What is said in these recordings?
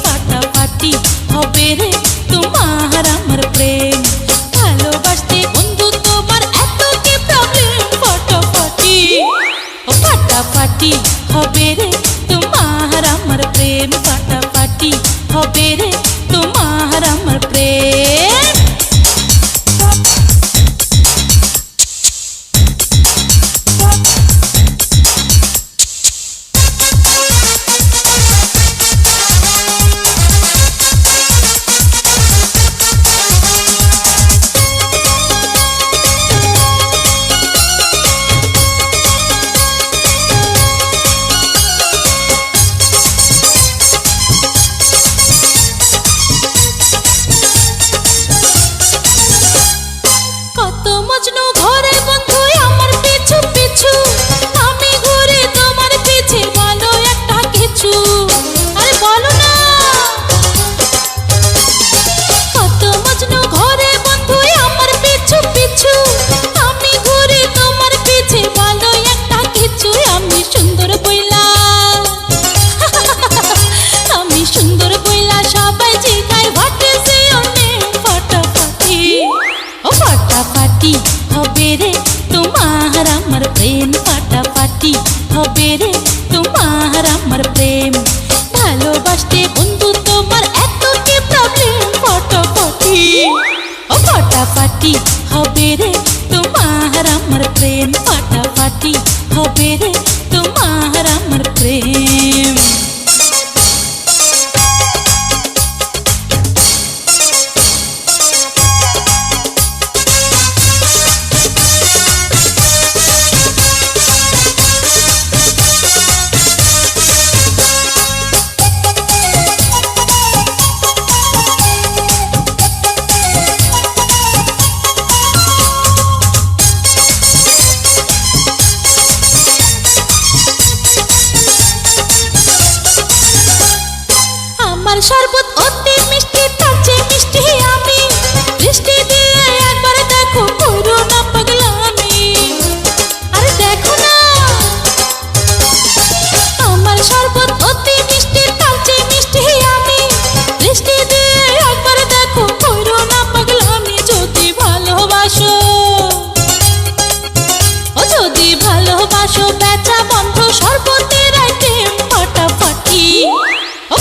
ফাটাফাটি হবে রে তোমার আমার প্রেম। ভালোবাসতে বন্ধু তোমার এত কি প্রবলেম? ফাটাফাটি ফাটাফাটি হবে রে তোমার আমার প্রেম। ফাটাফাটি হবে রে তোমার আমার প্রেম। মজনু ঘরে বন্ধু আমার পিছু পিছু, আমি ঘুরে তোমার পিছে, বলো একটা কিছু। আরে বলো না। কত মজনু ঘরে বন্ধু আমার পিছু পিছু, আমি ঘুরে তোমার পিছে, বলো একটা কিছু। আমি সুন্দর বইলা আমি সুন্দর বইলা সবাই জিগায় হোয়াট ইজ ইওর নেম। ফাটাফাটি ফাটাফাটি হবে রে তোমার আমার প্রেম। ফাটাফাটি হবে রে তোমার আমার প্রেম। ভালোবাসতে বন্ধু তোমার এত কি প্রবলেম? ফাটাফাটি ফাটাফাটি হবে রে তোমার আমার প্রেম। ফাটাফাটি হবে রে তোমার আমার প্রেম। আমার শরবত অতি মিষ্টি, তার চেয়ে মিষ্টি আমি। বৃষ্টি দিয়ে একবার দেখো, করো না পাগলামি। আরে দেখো না। আমার শরবত অতি মিষ্টি, তার চেয়ে মিষ্টি আমি। বৃষ্টি দিয়ে একবার দেখো, করো না পাগলামি। যদি ভালোবাসো যদি ভালোবাসো, বেচা বন্ধ শরবতের আইটেম। ফাটাফাটি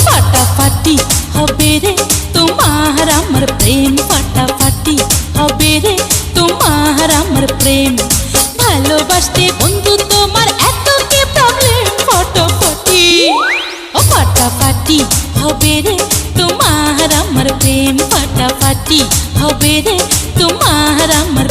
ফাটাফাটি হবে রে তোমার আমার প্রেম। ফাটাফাটি হবে রে তোমার আমার প্রেম। ভালোবাসতে বন্ধু তোমার এত কি প্রবলেম? ফাটাফাটি ফাটাফাটি হবে রে তোমার আমার প্রেম। ফাটাফাটি হবে রে তোমার আমার